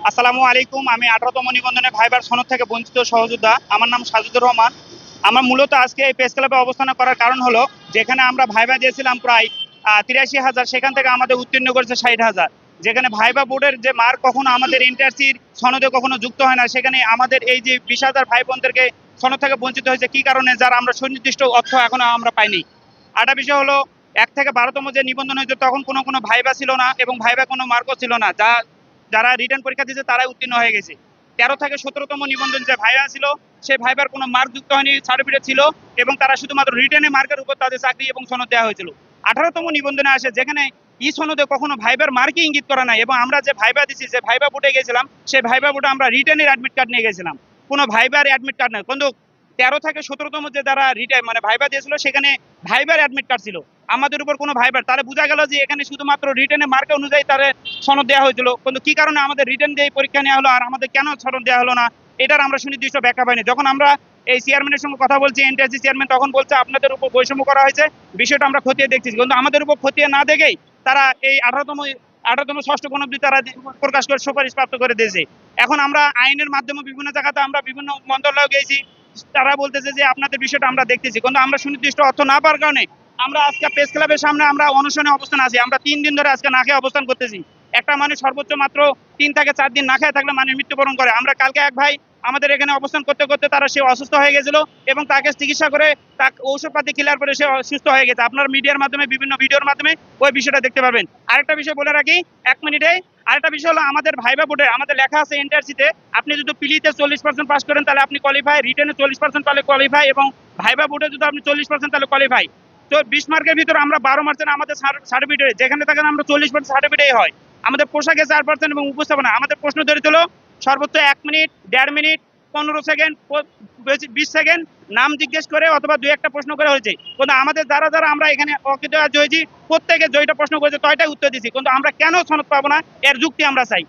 আসসালামু আলাইকুম। আমি 18তম নিবন্ধনে ভাইবার সনদ থেকে বঞ্চিত সহযোদ্ধা। আমার নাম সাজুদুর রহমান। আমার মূলত আজকে এই প্রেস ক্লাবে অবস্থান করার কারণ হলো, যেখানে আমরা ভাইবা দিয়েছিলাম প্রায় 83,000, সেখান থেকে আমাদের উত্তীর্ণ করেছে 60,000। যেখানে ভাইবা বোর্ডের যে মার্ক কখনো আমাদের এনটিআরসির সনদে কখনো যুক্ত হয় না, সেখানে আমাদের এই যে 20,000 ভাই বোনদেরকে সনদ থেকে বঞ্চিত হয়েছে। কি কারণে? যারা আমরা সুনির্দিষ্ট অর্থ এখনো আমরা পাইনি। আরেকটা বিষয় হলো, 1 থেকে 12তম যে নিবন্ধন হয়েছে তখন কোনো ভাইবা ছিল না এবং ভাইবা কোনো মার্কও ছিল না। যারা রিটার্ন পরীক্ষা দিয়েছে তারাই উত্তীর্ণ হয়ে গেছে। 13 থেকে 17তম নিবন্ধন যে ভাইবা ছিল, সেই ভাইবার কোনো মার্ক যুক্ত হয়নি, সার্টিফিকেট ছিল এবং তারা শুধুমাত্র রিটার্নে মার্কের উপর তাদের চাকরি এবং সনদ দেওয়া হয়েছিল। 18তম নিবন্ধনে আসে, যেখানে ই সনদে কখনো ভাইবার মার্কই ইঙ্গিত করা নাই এবং আমরা যে ভাইবা দিছি, যে ভাইবা বোর্ডে গেছিলাম, সেই ভাইবা বোর্ডে আমরা রিটার্নের অ্যাডমিট কার্ড নিয়ে গেছিলাম, কোনো ভাইবার অ্যাডমিট কার্ড নেই। কিন্তু 13 থেকে 17তম যে যারা ভাইবা দিয়েছিল, সেখানে ভাইবার অ্যাডমিট কার্ড ছিল, আমাদের উপর কোনো ভাইবার। তাহলে বোঝা গেল যে এখানে শুধুমাত্র রিটার্নের মার্ক অনুযায়ী তাদের সনদ দেওয়া হয়েছিল। কিন্তু কি কারণে আমাদের রিটার্ন দিয়ে পরীক্ষা নেওয়া হলো আর আমাদের কেন সনদ দেওয়া হলো না, এটার আমরা সুনির্দিষ্ট ব্যাখ্যা পাইনি। যখন আমরা এই চেয়ারম্যানের সঙ্গে কথা বলছি, এনটিআরসি চেয়ারম্যান, তখন বলছে আপনাদের উপর বৈষম্য করা হয়েছে, বিষয়টা আমরা খতিয়ে দেখতেছি। কিন্তু আমাদের উপর খতিয়ে না দেখেই তারা এই 18তম ষষ্ঠ গণবিধি তারা প্রকাশ করে সুপারিশ প্রাপ্ত করে দিয়েছে। এখন আমরা আইনের মাধ্যমে বিভিন্ন জায়গাতে আমরা বিভিন্ন মন্ত্রণালয়ে গেছি, তারা বলতেছে যে আপনাদের বিষয়টা আমরা দেখতেছি। কিন্তু আমরা সুনির্দিষ্ট অর্থ না পাওয়ার কারণে আমরা আজকে প্রেস ক্লাবের সামনে আমরা অনশনে অবস্থান আছি। আমরা 3 দিন ধরে আজকে না খেয়ে অবস্থান করতেছি। একটা মানুষ সর্বোচ্চ মাত্র 3 থেকে 4 দিন না খেয়ে থাকলে মানুষ মৃত্যুবরণ করে। আমরা কালকে এক ভাই আমাদের এখানে অবস্থান করতে করতে তারা সে অসুস্থ হয়ে গেছিল এবং তাকে চিকিৎসা করে তাকে ঔষধপাতি ক্লিয়ার করে সে সুস্থ হয়ে গেছে। আপনার মিডিয়ার মাধ্যমে, বিভিন্ন ভিডিওর মাধ্যমে ওই বিষয়টা দেখতে পাবেন। আরেকটা বিষয় বলে রাখি 1 মিনিটে, আরেকটা বিষয় হলো আমাদের ভাইবা বোর্ডে আমাদের লেখা আছে এনটিআরসিতে, আপনি যদি পিলিতে 40% পাস করেন তাহলে আপনি কোয়ালিফাই, রিটেনে 40% তাহলে কোয়ালিফাই এবং ভাইবা বোর্ডে যদি আপনি 40% তাহলে কোয়ালিফাই। তো 20 মার্কের ভিতরে আমরা 12 মার্কের আমাদের সার্টিফিকেট, যেখানে থাকেন আমরা 40% সার্টিফিকেট হয়। আমাদের পোশাকে 4% এবং উপস্থাপনা। আমাদের প্রশ্ন ধরে হলো সর্বোচ্চ 1 মিনিট, 1.5 মিনিট, 15 সেকেন্ড, 20 সেকেন্ড নাম জিজ্ঞেস করে অথবা 2-1টা প্রশ্ন করে হয়েছে। কিন্তু আমাদের যারা আমরা এখানে অকৃতকার্য হয়েছি, প্রত্যেকে জয়টা প্রশ্ন করেছে, 6টাই উত্তর দিয়েছি। কিন্তু আমরা কেন সনদ পাবো না, এর যুক্তি আমরা চাই।